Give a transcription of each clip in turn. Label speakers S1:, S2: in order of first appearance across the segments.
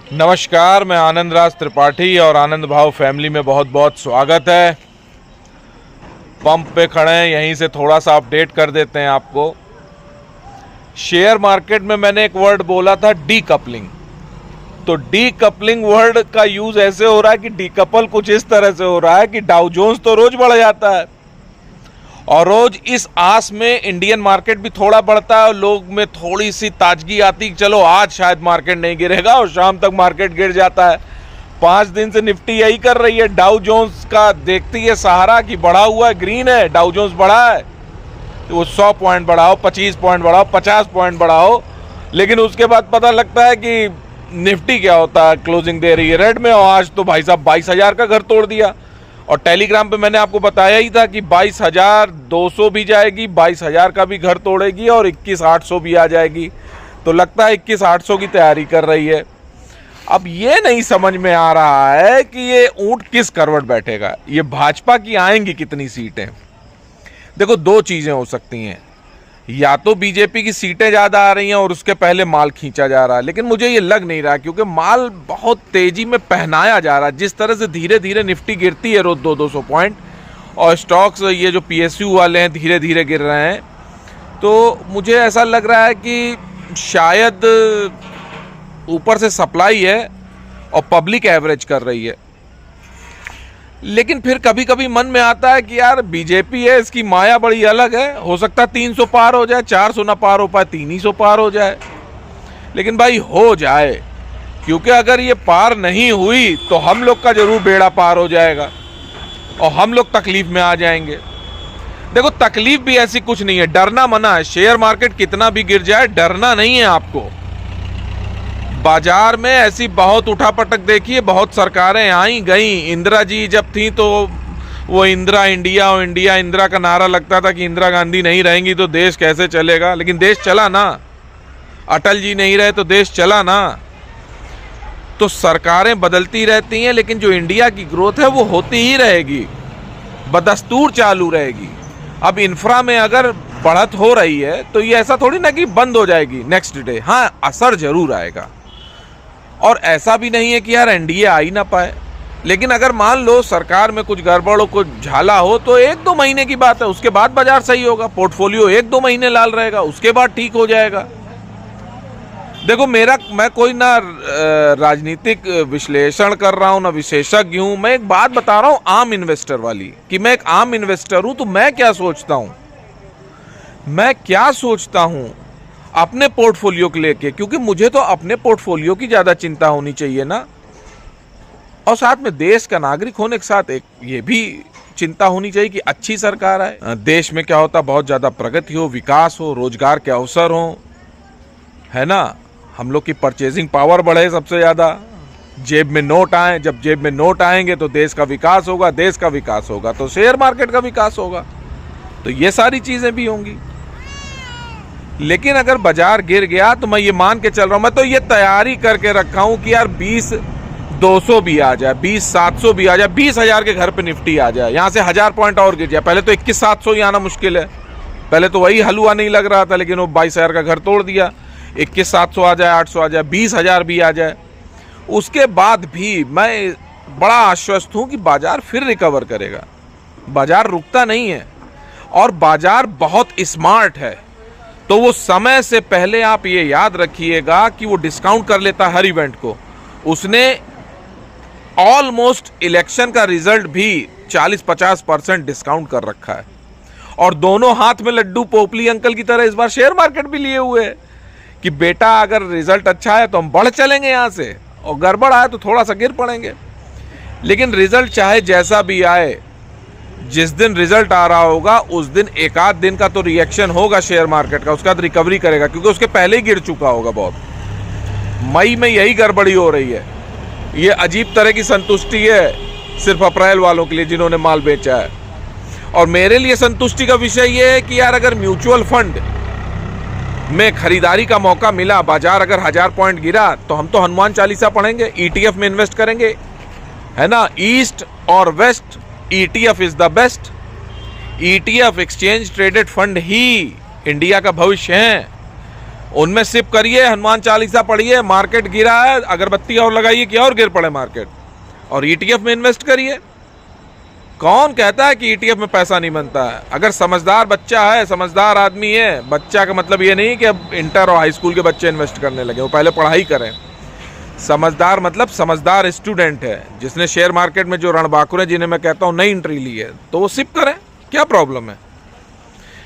S1: नमस्कार, मैं आनंद राज त्रिपाठी और आनंद भाव फैमिली में बहुत बहुत स्वागत है। पंप पे खड़े हैं, यहीं से थोड़ा सा अपडेट कर देते हैं आपको। शेयर मार्केट में मैंने एक वर्ड बोला था, डीकपलिंग। तो डीकपलिंग वर्ड का यूज ऐसे हो रहा है कि डीकपल कुछ इस तरह से हो रहा है कि डाउ जोन्स तो रोज बढ़ जाता है और रोज इस आस में इंडियन मार्केट भी थोड़ा बढ़ता है और लोग में थोड़ी सी ताजगी आती कि चलो आज शायद मार्केट नहीं गिरेगा और शाम तक मार्केट गिर जाता है। 5 दिन से निफ्टी यही कर रही है। डाउ जोन्स का देखती है सहारा कि बढ़ा हुआ है, ग्रीन है, डाउ जोन्स बढ़ा है तो वो 100 पॉइंट बढ़ाओ, 25 पॉइंट बढ़ाओ, 50 पॉइंट बढ़ाओ, लेकिन उसके बाद पता लगता है कि निफ्टी क्या होता है, क्लोजिंग दे रही है रेड में। और आज तो भाई साहब 22,000 का घर तोड़ दिया। और टेलीग्राम पे मैंने आपको बताया ही था कि 22,200 भी जाएगी, 22,000 का भी घर तोड़ेगी और 21,800 भी आ जाएगी। तो लगता है 21,800 की तैयारी कर रही है। अब ये नहीं समझ में आ रहा है कि ये ऊंट किस करवट बैठेगा। ये भाजपा की आएंगी कितनी सीटें? देखो, 2 चीजें हो सकती हैं। या तो बीजेपी की सीटें ज्यादा आ रही हैं और उसके पहले माल खींचा जा रहा है, लेकिन मुझे ये लग नहीं रहा क्योंकि माल बहुत तेजी में पहनाया जा रहा है। जिस तरह से धीरे धीरे निफ्टी गिरती है रोज 200 पॉइंट और स्टॉक्स ये जो पीएसयू वाले हैं धीरे धीरे गिर रहे हैं, तो मुझे ऐसा लग रहा है कि शायद ऊपर से सप्लाई है और पब्लिक एवरेज कर रही है। लेकिन फिर कभी कभी मन में आता है कि यार बीजेपी है, इसकी माया बड़ी अलग है। हो सकता है 300 पार हो जाए, 400 ना पार हो पाए, 300 पार हो जाए, लेकिन भाई हो जाए, क्योंकि अगर ये पार नहीं हुई तो हम लोग का जरूर बेड़ा पार हो जाएगा और हम लोग तकलीफ में आ जाएंगे। देखो, तकलीफ भी ऐसी कुछ नहीं है, डरना मना है। शेयर मार्केट कितना भी गिर जाए, डरना नहीं है आपको। बाजार में ऐसी बहुत उठापटक देखी है, बहुत सरकारें आई गई। इंदिरा जी जब थी तो वो इंदिरा इंडिया और इंडिया इंदिरा का नारा लगता था कि इंदिरा गांधी नहीं रहेंगी तो देश कैसे चलेगा, लेकिन देश चला ना। अटल जी नहीं रहे तो देश चला ना। तो सरकारें बदलती रहती हैं, लेकिन जो इंडिया की ग्रोथ है वो होती ही रहेगी, बदस्तूर चालू रहेगी। अब इंफ्रा में अगर बढ़त हो रही है तो ये ऐसा थोड़ी ना कि बंद हो जाएगी नेक्स्ट डे। हाँ, असर जरूर आएगा। और ऐसा भी नहीं है कि यार एनडीए आ ही ना पाए, लेकिन अगर मान लो सरकार में कुछ गड़बड़ हो, कुछ झाला हो, तो 1-2 महीने की बात है, उसके बाद बाजार सही होगा। पोर्टफोलियो 1-2 महीने लाल रहेगा, उसके बाद ठीक हो जाएगा। देखो, मैं कोई ना राजनीतिक विश्लेषण कर रहा हूं, ना विशेषज्ञ हूं। मैं एक बात बता रहा हूं आम इन्वेस्टर वाली, कि मैं एक आम इन्वेस्टर हूं तो मैं क्या सोचता हूं अपने पोर्टफोलियो को लेके, क्योंकि मुझे तो अपने पोर्टफोलियो की ज्यादा चिंता होनी चाहिए ना। और साथ में देश का नागरिक होने के साथ एक ये भी चिंता होनी चाहिए कि अच्छी सरकार आए, देश में क्या होता, बहुत ज्यादा प्रगति हो, विकास हो, रोजगार के अवसर हो, है ना। हम लोग की परचेजिंग पावर बढ़े सबसे ज्यादा, जेब में नोट आए। जब जेब में नोट आएंगे तो देश का विकास होगा, देश का विकास होगा तो शेयर मार्केट का विकास होगा। तो ये सारी चीजें भी होंगी। लेकिन अगर बाजार गिर गया तो मैं ये मान के चल रहा हूं, मैं तो ये तैयारी करके रखा हूं कि यार 20,200 भी आ जाए, 20,700 भी आ जाए, 20,000 के घर पे निफ्टी आ जाए, यहां से 1000 पॉइंट और गिर जाए। पहले तो 21,700 ही आना मुश्किल है, पहले तो वही हलवा नहीं लग रहा था, लेकिन वो 22,000 का घर तोड़ दिया। 21,700 आ जाए, 800 आ जाए, 20,000 भी आ जाए, उसके बाद भी मैं बड़ा आश्वस्त हूं कि बाजार फिर रिकवर करेगा। बाजार रुकता नहीं है और बाजार बहुत स्मार्ट है। तो वो समय से पहले आप ये याद रखिएगा कि वो डिस्काउंट कर लेता हर इवेंट को। उसने ऑलमोस्ट इलेक्शन का रिजल्ट भी 40-50% डिस्काउंट कर रखा है और दोनों हाथ में लड्डू पोपली अंकल की तरह इस बार शेयर मार्केट भी लिए हुए है कि बेटा अगर रिजल्ट अच्छा है तो हम बढ़ चलेंगे यहां से, और गड़बड़ आए तो थोड़ा सा गिर पड़ेंगे। लेकिन रिजल्ट चाहे जैसा भी आए, जिस दिन रिजल्ट आ रहा होगा उस दिन 1-8 दिन का तो रिएक्शन होगा शेयर मार्केट का, उसका रिकवरी करेगा, क्योंकि उसके पहले ही गिर चुका होगा बहुत। मई में यही गड़बड़ी हो रही है। ये अजीब तरह की संतुष्टि है सिर्फ अप्रैल वालों के लिए जिन्होंने माल बेचा है। और मेरे लिए संतुष्टि का विषय ये है कि यार अगर म्यूचुअल फंड में खरीदारी का मौका मिला, बाजार अगर 1000 पॉइंट गिरा तो हम तो हनुमान चालीसा पढ़ेंगे, ईटीएफ में इन्वेस्ट करेंगे, है ना। ईस्ट और west, ETF is the best. ETF exchange traded fund ही इंडिया का भविष्य है। उनमें सिप करिए, हनुमान चालीसा पढ़िए, मार्केट गिरा है, अगरबत्ती और लगाइए कि और गिर पड़े मार्केट, और ईटीएफ में इन्वेस्ट करिए। कौन कहता है कि ईटीएफ में पैसा नहीं बनता है? अगर समझदार बच्चा है, समझदार आदमी है, बच्चा का मतलब ये नहीं कि अब इंटर और हाई स्कूल के बच्चे इन्वेस्ट करने लगे, वो पहले पढ़ाई करें। समझदार मतलब समझदार स्टूडेंट है, जिसने शेयर मार्केट में जो रणबांकुर है, जिन्हें मैं कहता हूँ नई एंट्री ली है, तो वो सिप करें, क्या प्रॉब्लम है?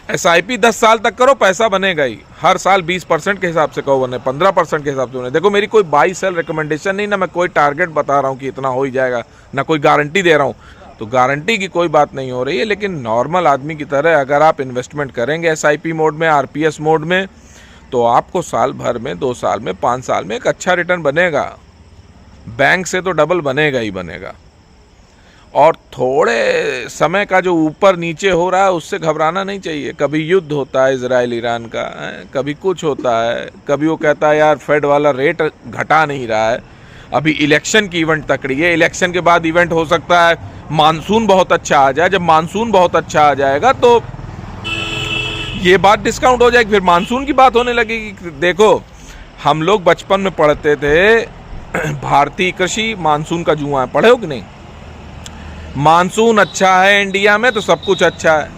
S1: एसआईपी 10 साल तक करो, पैसा बनेगा ही। हर साल 20% के हिसाब से कहो बने, 15% के हिसाब से बने। देखो मेरी कोई बाई सेल रिकमेंडेशन नहीं, ना मैं कोई टारगेट बता रहा हूँ कि इतना हो ही जाएगा, ना कोई गारंटी दे रहा हूँ, तो गारंटी की कोई बात नहीं हो रही है। लेकिन नॉर्मल आदमी की तरह अगर आप इन्वेस्टमेंट करेंगे एसआईपी मोड में, आरपीएस मोड में, तो आपको साल भर में, 2 साल में, 5 साल में एक अच्छा रिटर्न बनेगा। बैंक से तो डबल बनेगा ही बनेगा। और थोड़े समय का जो ऊपर नीचे हो रहा है उससे घबराना नहीं चाहिए। कभी युद्ध होता है इजराइल ईरान का, कभी कुछ होता है, कभी वो कहता है यार फेड वाला रेट घटा नहीं रहा है, अभी इलेक्शन की इवेंट तकड़ी है, इलेक्शन के बाद इवेंट हो सकता है मानसून बहुत अच्छा आ जाए। जब मानसून बहुत अच्छा आ जाएगा तो ये बात डिस्काउंट हो जाएगी, फिर मानसून की बात होने लगेगी। देखो हम लोग बचपन में पढ़ते थे भारतीय कृषि मानसून का जुआ है, पढ़े हो कि नहीं? मानसून अच्छा है इंडिया में तो सब कुछ अच्छा है,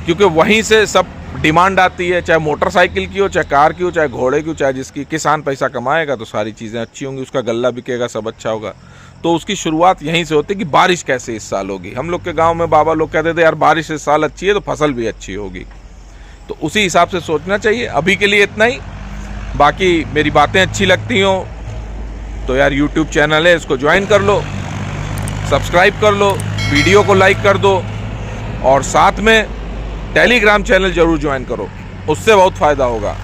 S1: क्योंकि वहीं से सब डिमांड आती है, चाहे मोटरसाइकिल की हो, चाहे कार की हो, चाहे घोड़े की हो, चाहे जिसकी। किसान पैसा कमाएगा तो सारी चीज़ें अच्छी होंगी, उसका गल्ला बिकेगा, सब अच्छा होगा। तो उसकी शुरुआत यहीं से होती है कि बारिश कैसे इस साल होगी। हम लोग के गांव में बाबा लोग कहते थे यार बारिश इस साल अच्छी है तो फसल भी अच्छी होगी। तो उसी हिसाब से सोचना चाहिए। अभी के लिए इतना ही। बाकी मेरी बातें अच्छी लगती हों तो यार यूट्यूब चैनल है, इसको ज्वाइन कर लो, सब्सक्राइब कर लो, वीडियो को लाइक कर दो, और साथ में टेलीग्राम चैनल जरूर ज्वाइन करो, उससे बहुत फ़ायदा होगा।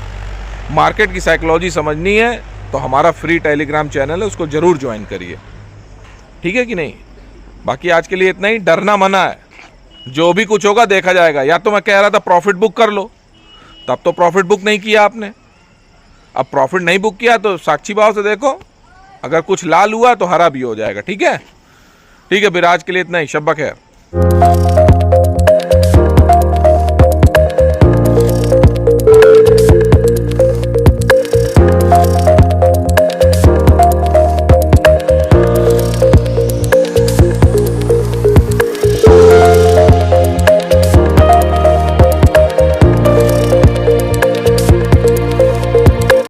S1: मार्केट की साइकोलॉजी समझनी है तो हमारा फ्री टेलीग्राम चैनल है, उसको ज़रूर ज्वाइन करिए, ठीक है कि नहीं? बाकी आज के लिए इतना ही। डरना मना है, जो भी कुछ होगा देखा जाएगा। या तो मैं कह रहा था प्रॉफिट बुक कर लो, तब तो प्रॉफिट बुक नहीं किया आपने। अब प्रॉफिट नहीं बुक किया तो साक्षी भाव से देखो, अगर कुछ लाल हुआ तो हरा भी हो जाएगा, ठीक है? ठीक है, फिर आज के लिए इतना ही। शब्बा खैर।